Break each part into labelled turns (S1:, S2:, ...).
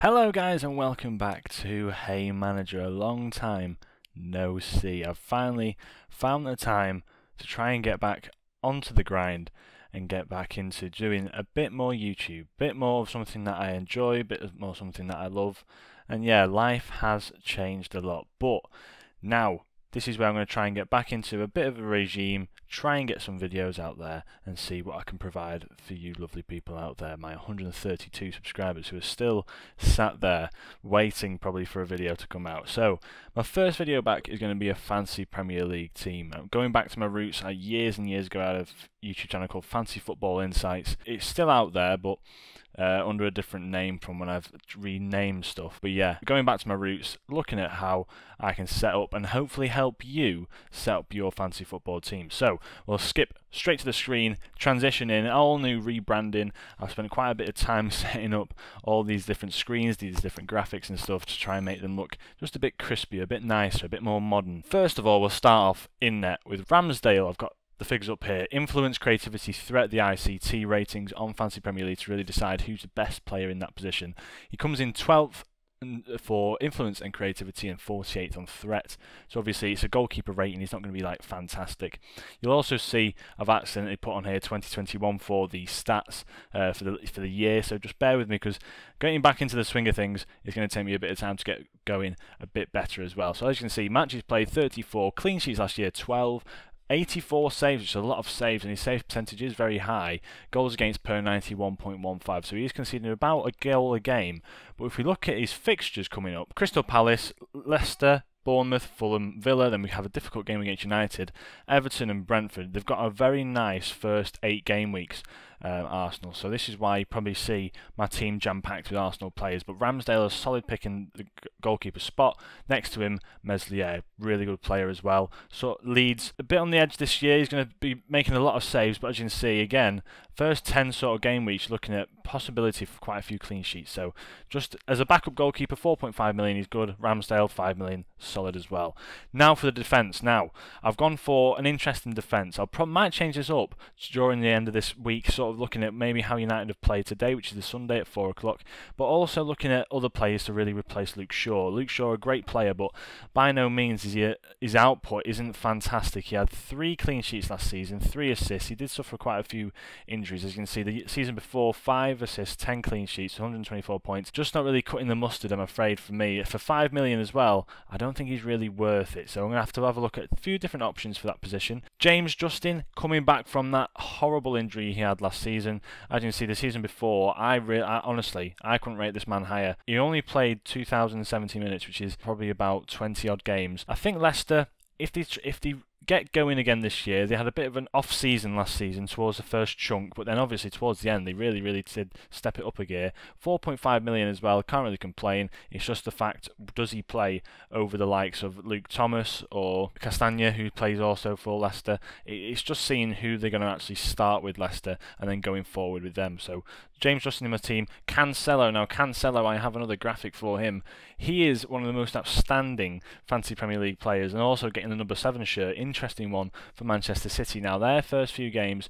S1: Hello guys and welcome back to Haymanager. A long time no see. I've finally found the time to try and get back onto the grind and get back into doing a bit more YouTube, a bit more of something that I enjoy, a bit more something that I love. And yeah, life has changed a lot, but now this is where I'm going to try and get back into a bit of a regime, try and get some videos out there and see what I can provide for you lovely people out there, my 132 subscribers who are still sat there waiting probably for a video to come out. So my first video back is going to be a fancy Premier League team. I'm going back to my roots. I years and years ago out of a YouTube channel called Fancy Football Insights. It's still out there, but under a different name from when I've renamed stuff. But yeah, going back to my roots, looking at how I can set up and hopefully help you set up your fancy football team. So we'll skip straight to the screen, transition in, all new rebranding. I've spent quite a bit of time setting up all these different screens, these different graphics and stuff to try and make them look just a bit crispier, a bit nicer, a bit more modern. First of all, we'll start off in net with Ramsdale. I've got the figures up here. Influence, creativity, threat, the ICT ratings on Fancy Premier League to really decide who's the best player in that position. He comes in 12th for influence and creativity and 48th on threat. So obviously it's a goalkeeper rating, he's not going to be like fantastic. You'll also see I've accidentally put on here 2021 for the stats for the year, so just bear with me because getting back into the swing of things is going to take me a bit of time to get going a bit better as well. So as you can see, matches played 34, clean sheets last year 12, 84 saves, which is a lot of saves, and his save percentage is very high. Goals against per 91.15, so he is conceding about a goal a game. But if we look at his fixtures coming up, Crystal Palace, Leicester, Bournemouth, Fulham, Villa, then we have a difficult game against United, Everton and Brentford. They've got a very nice first 8 game weeks, Arsenal. So this is why you probably see my team jam-packed with Arsenal players. But Ramsdale is a solid pick in the goalkeeper spot. Next to him, Meslier, really good player as well. So Leeds, a bit on the edge this year. He's going to be making a lot of saves, but as you can see, again, first 10 sort of game weeks, looking at possibility for quite a few clean sheets. So just as a backup goalkeeper, 4.5 million, he's good. Ramsdale, 5 million, solid as well. Now for the defence. Now, I've gone for an interesting defence. Might change this up during the end of this week, sort of looking at maybe how United have played today, which is the Sunday at 4 o'clock, but also looking at other players to really replace Luke Shaw. Luke Shaw, a great player, but by no means is his output isn't fantastic. He had 3 clean sheets last season, 3 assists. He did suffer quite a few injuries. As you can see, the season before, 5 assists, 10 clean sheets, 124 points. Just not really cutting the mustard, I'm afraid, for me. For 5 million as well, I don't think he's really worth it. So I'm going to have a look at a few different options for that position. James Justin, coming back from that horrible injury he had last season. As you can see, the season before, I honestly, I couldn't rate this man higher. He only played 2,070 minutes, which is probably about 20 odd games. I think Leicester, if they get going again this year, they had a bit of an off season last season towards the first chunk, but then obviously towards the end they really did step it up a gear. 4.5 million as well, can't really complain. It's just the fact, does he play over the likes of Luke Thomas or Castagna, who plays also for Leicester? It's just seeing who they're going to actually start with Leicester and then going forward with them. So James Justin in my team. Cancelo, now Cancelo, I have another graphic for him. He is one of the most outstanding Fantasy Premier League players, and also getting the number 7 shirt. Interesting one for Manchester City. Now their first few games,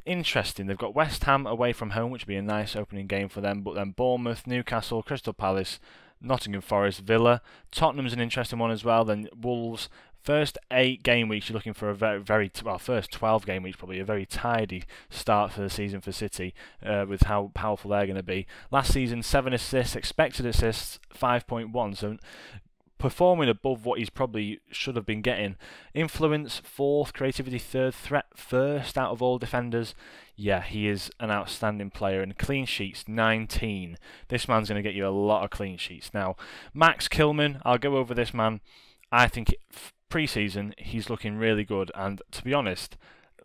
S1: interesting. They've got West Ham away from home, which would be a nice opening game for them, but then Bournemouth, Newcastle, Crystal Palace, Nottingham Forest, Villa. Tottenham's an interesting one as well. Then Wolves. First 8 game weeks, you're looking for a first 12 game weeks, probably a very tidy start for the season for City, with how powerful they're going to be. Last season, 7 assists, expected assists 5.1, so performing above what he's probably should have been getting. Influence 4th, creativity 3rd, threat 1st out of all defenders. Yeah, he is an outstanding player. And clean sheets 19. This man's going to get you a lot of clean sheets. Now, Max Kilman, I'll go over this man. I think pre-season he's looking really good, and to be honest,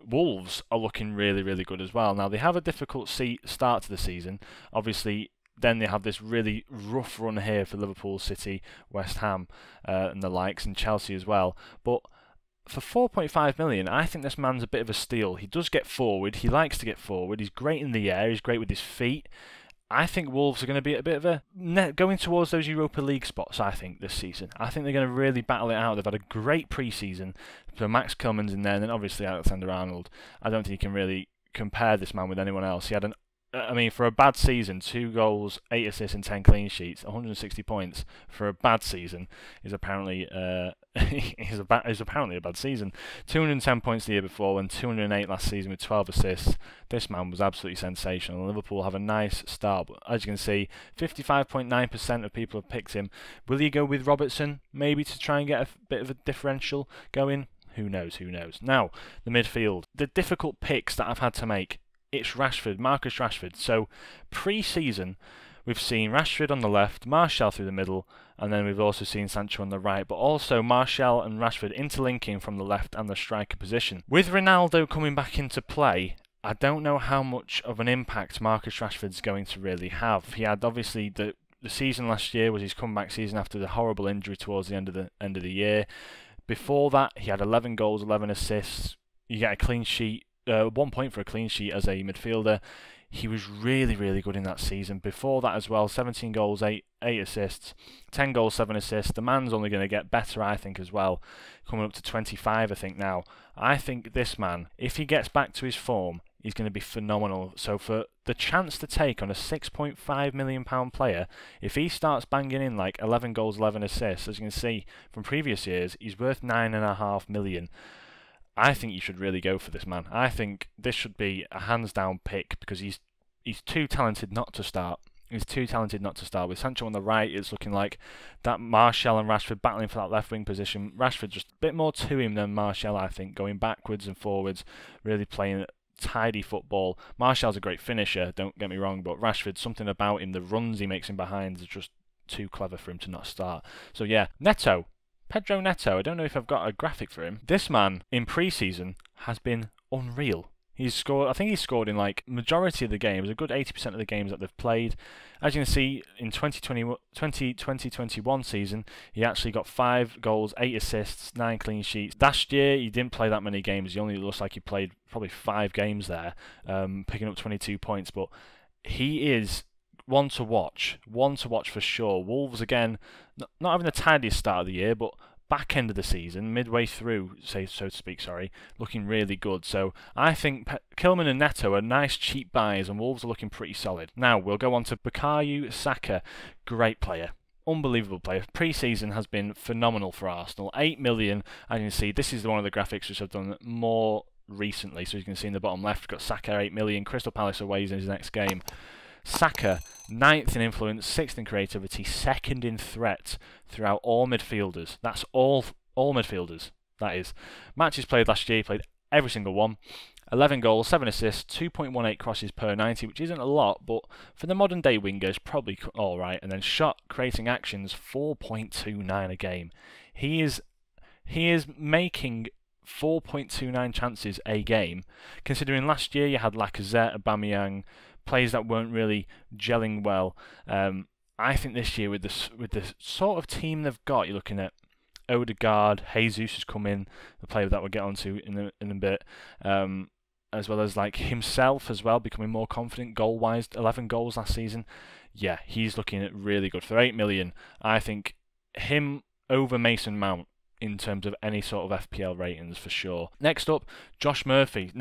S1: Wolves are looking really good as well. Now they have a difficult start to the season, obviously. Then they have this really rough run here for Liverpool, City, West Ham, and the likes, and Chelsea as well. But for 4.5 million, I think this man's a bit of a steal. He does get forward. He likes to get forward. He's great in the air. He's great with his feet. I think Wolves are going to be a bit of a going towards those Europa League spots, I think, this season. I think they're going to really battle it out. They've had a great pre-season. So Max Kilman's in there, and then obviously Alexander-Arnold. I don't think you can really compare this man with anyone else. He had an I mean, for a bad season, 2 goals, 8 assists, and 10 clean sheets, 160 points for a bad season is apparently is apparently a bad season. 210 points the year before and 208 last season with 12 assists. This man was absolutely sensational. Liverpool have a nice start, but as you can see, 55.9% of people have picked him. Will you go with Robertson maybe to try and get a bit of a differential going? Who knows? Who knows? Now, the midfield. The difficult picks that I've had to make. It's Rashford, Marcus Rashford. So, pre-season, we've seen Rashford on the left, Martial through the middle, and then we've also seen Sancho on the right, but also Martial and Rashford interlinking from the left and the striker position. With Ronaldo coming back into play, I don't know how much of an impact Marcus Rashford's going to really have. He had obviously the season last year was his comeback season after the horrible injury towards the end of the year. Before that, he had 11 goals, 11 assists. You get a clean sheet. 1 point for a clean sheet as a midfielder. He was really, really good in that season. Before that as well, 17 goals, 8 assists, 10 goals, 7 assists. The man's only going to get better, I think, as well. Coming up to 25, I think, now. I think this man, if he gets back to his form, he's going to be phenomenal. So for the chance to take on a £6.5 million player, if he starts banging in like 11 goals, 11 assists, as you can see from previous years, he's worth £9.5 million. I think you should really go for this man. I think this should be a hands-down pick because he's too talented not to start. He's too talented not to start. With Sancho on the right, it's looking like that Martial and Rashford battling for that left wing position. Rashford just a bit more to him than Martial, I think, going backwards and forwards, really playing tidy football. Martial's a great finisher, don't get me wrong, but Rashford, something about him, the runs he makes in behind is just too clever for him to not start. So yeah, Neto. Pedro Neto, I don't know if I've got a graphic for him. This man, in pre-season, has been unreal. He's scored, I think he's scored in like majority of the games, a good 80% of the games that they've played. As you can see, in 2020-21 season, he actually got 5 goals, 8 assists, 9 clean sheets. Last year, he didn't play that many games. He only looks like he played probably 5 games there, picking up 22 points. But he is one to watch for sure. Wolves, again, not having the tidiest start of the year, but back end of the season, midway through, so to speak, looking really good. So I think Kilman and Neto are nice cheap buys, and Wolves are looking pretty solid. Now we'll go on to Bukayo Saka, great player. Unbelievable player. Pre-season has been phenomenal for Arsenal. 8 million, as you can see, this is one of the graphics which I've done more recently. So you can see in the bottom left, we've got Saka, 8 million, Crystal Palace away in his next game. Saka, 9th in influence, 6th in creativity, 2nd in threat throughout all midfielders. That's all midfielders, that is. Matches played last year, he played every single one. 11 goals, 7 assists, 2.18 crosses per 90, which isn't a lot, but for the modern day wingers, probably alright. And then shot creating actions, 4.29 a game. He is making 4.29 chances a game, considering last year you had Lacazette, Aubameyang, players that weren't really gelling well. I think this year with the sort of team they've got, you're looking at Odegaard, Jesus has come in, the player that we'll get onto in a bit, as well as like himself as well, becoming more confident goal-wise. 11 goals last season. Yeah, he's looking at really good for 8 million. I think him over Mason Mount in terms of any sort of FPL ratings for sure. Next up, Jacob Murphy.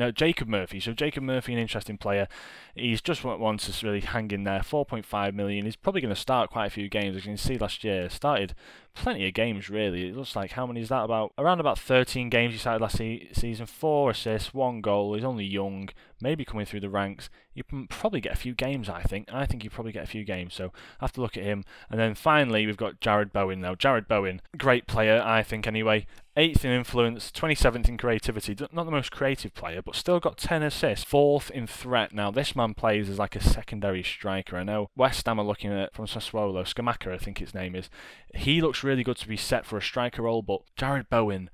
S1: So Jacob Murphy, an interesting player. He's just one to really hang in there. 4.5 million. He's probably going to start quite a few games. As you can see, last year started plenty of games really. It looks like, how many is that? Around about 13 games he started last season. 4 assists, 1 goal. He's only young, maybe coming through the ranks. You can probably get a few games, I think. You probably get a few games, so I have to look at him. And then finally, we've got Jarrod Bowen now. Jarrod Bowen, great player, I think anyway. 8th in influence, 27th in creativity. Not the most creative player, but still got 10 assists. 4th in threat. Now, this man plays as like a secondary striker. I know West Ham are looking at, from Sassuolo, Scamacca, I think his name is. He looks really good to be set for a striker role, but Jarrod Bowen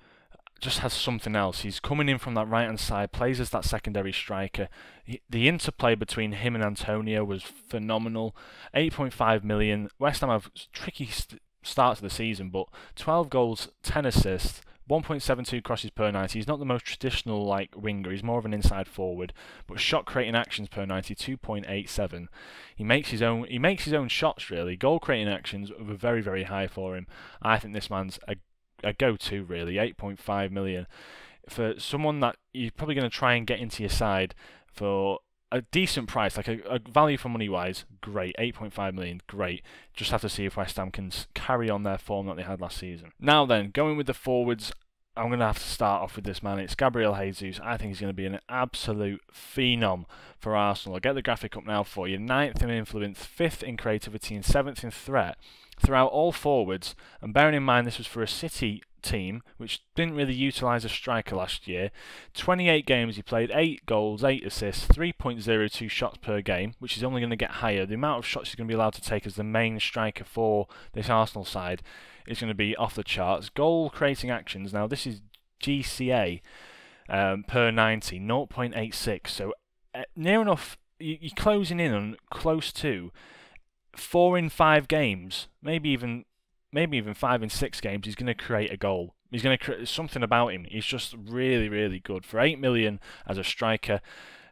S1: just has something else. He's coming in from that right-hand side, plays as that secondary striker. The interplay between him and Antonio was phenomenal. 8.5 million. West Ham have tricky start to the season, but 12 goals, 10 assists, 1.72 crosses per 90. He's not the most traditional like winger. He's more of an inside forward, but shot creating actions per 90, 2.87. He makes his own shots really. Goal creating actions were very, very high for him. I think this man's a go-to really. 8.5 million for someone that you're probably going to try and get into your side for a decent price, like a value for money wise, great. 8.5 million, great. Just have to see if West Ham can carry on their form that they had last season. Now then, going with the forwards, I'm going to have to start off with this man. It's Gabriel Jesus. I think he's going to be an absolute phenom for Arsenal. I'll get the graphic up now for you. 9th in influence, 5th in creativity, and 7th in threat throughout all forwards. And bearing in mind this was for a City team which didn't really utilise a striker last year. 28 games he played, 8 goals, 8 assists, 3.02 shots per game, which is only going to get higher. The amount of shots he's going to be allowed to take as the main striker for this Arsenal side is going to be off the charts. Goal creating actions, now this is GCA per 90, 0.86, so near enough, you're closing in on close to 4 in 5 games, maybe even 5 in 6 games, he's going to create a goal. He's going to create something about him. He's just really, really good. For 8 million as a striker,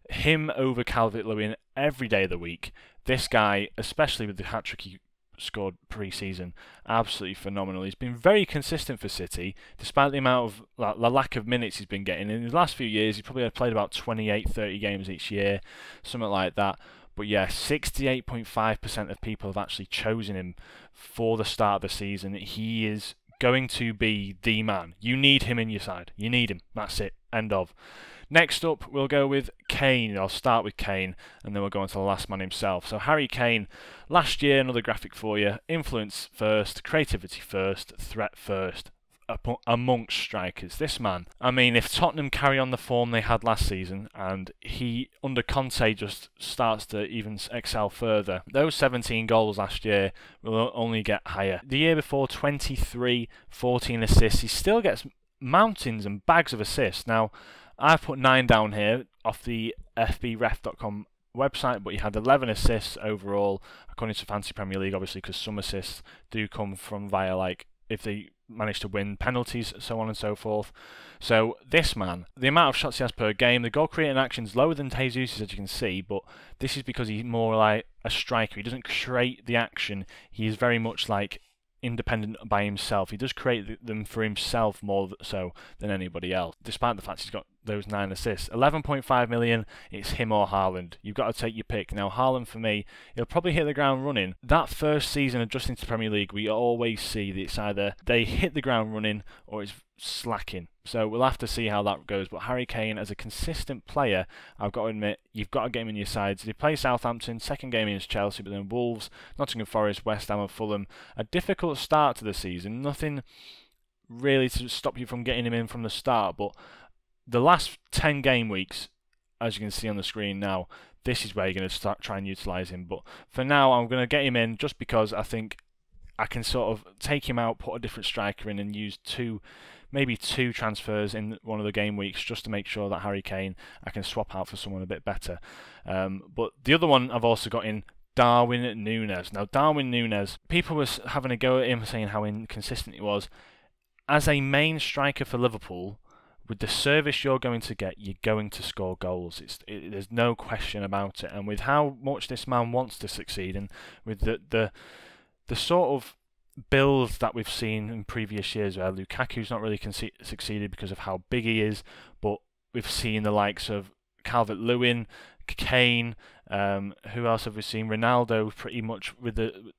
S1: him over Calvert-Lewin every day of the week. This guy, especially with the hat-trick he scored pre-season, absolutely phenomenal. He's been very consistent for City, despite the amount of the lack of minutes he's been getting. In the last few years, he probably had played about 28, 30 games each year, something like that. But yeah, 68.5% of people have actually chosen him for the start of the season. He is going to be the man. You need him in your side. You need him. That's it. End of. Next up, we'll go with Kane. I'll start with Kane, and then we'll go on to the last man himself. So Harry Kane, last year, another graphic for you. Influence first, creativity first, threat first, amongst strikers. This man, I mean, if Tottenham carry on the form they had last season and he under Conte just starts to even excel further, those 17 goals last year will only get higher. The year before, 23, 14 assists. He still gets mountains and bags of assists. Now, I've put 9 down here off the fbref.com website, but he had 11 assists overall according to Fantasy Premier League, obviously, because some assists do come from via, like, if they manage to win penalties, so on and so forth. So this man, the amount of shots he has per game, the goal creating actions lower than Jesus, as you can see, but this is because he's more like a striker. He doesn't create the action. He is very much like independent by himself. He does create them for himself more so than anybody else, despite the fact he's got those 9 assists. 11.5 million, it's him or Haaland. You've got to take your pick. Now, Haaland, for me, he'll probably hit the ground running. That first season adjusting to Premier League, we always see that it's either they hit the ground running or it's slacking. So we'll have to see how that goes. But Harry Kane, as a consistent player, I've got to admit, you've got a game in your sides. They play Southampton, second game against Chelsea, but then Wolves, Nottingham Forest, West Ham and Fulham. A difficult start to the season. Nothing really to stop you from getting him in from the start, but the last 10 game weeks, as you can see on the screen now, this is where you're going to start trying to utilise him. But for now, I'm going to get him in just because I think I can sort of take him out, put a different striker in, and use maybe two transfers in one of the game weeks just to make sure that Harry Kane I can swap out for someone a bit better. But the other one I've also got in, Darwin Núñez. Now, Darwin Núñez, people were having a go at him saying how inconsistent he was. As a main striker for Liverpool, with the service you're going to get, you're going to score goals. There's no question about it. And with how much this man wants to succeed, and with the sort of build that we've seen in previous years, where Lukaku's not really succeeded because of how big he is, but we've seen the likes of Calvert-Lewin, Kane, who else have we seen? Ronaldo, pretty much with the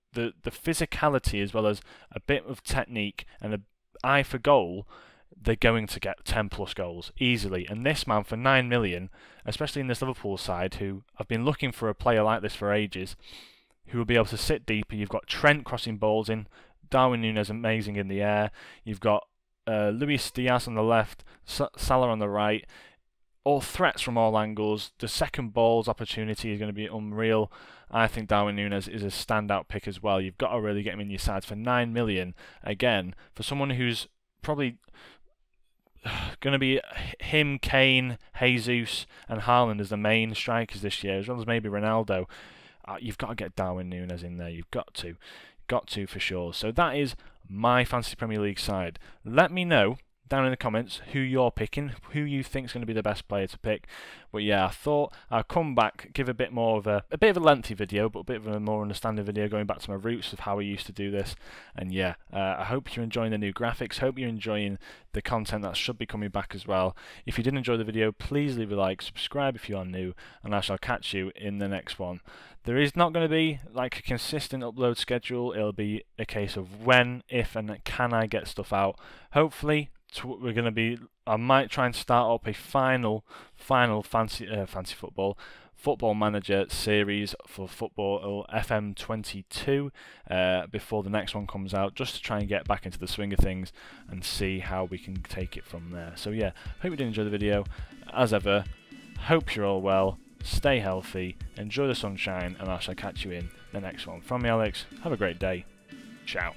S1: physicality as well as a bit of technique and an eye for goal. They're going to get 10 plus goals easily. And this man for 9 million, especially in this Liverpool side, who have been looking for a player like this for ages, who will be able to sit deeper. You've got Trent crossing balls in, Darwin Núñez amazing in the air. You've got Luis Diaz on the left, Salah on the right. All threats from all angles. The second balls opportunity is going to be unreal. I think Darwin Núñez is a standout pick as well. You've got to really get him in your sides for 9 million. Again, for someone who's probably going to be him, Kane, Jesus and Haaland as the main strikers this year, as well as maybe Ronaldo. You've got to get Darwin Núñez in there. You've got to for sure. So that is my Fantasy Premier League side. Let me know down in the comments who you're picking, who you think is going to be the best player to pick. But yeah, I thought I'd come back, give a bit more of a bit of a lengthy video, but a bit of a more understanding video, going back to my roots of how I used to do this. And yeah, I hope you're enjoying the new graphics, hope you're enjoying the content that should be coming back as well. If you did enjoy the video, please leave a like, subscribe if you are new, and I shall catch you in the next one. There is not going to be like a consistent upload schedule. It'll be a case of when, if, and can I get stuff out. Hopefully, we're going to be. I might try and start up a final fancy football manager series for football FM22 before the next one comes out, just to try and get back into the swing of things and see how we can take it from there. So yeah, hope you did enjoy the video. As ever, hope you're all well. Stay healthy, enjoy the sunshine, and I shall catch you in the next one. From me, Alex, have a great day. Ciao.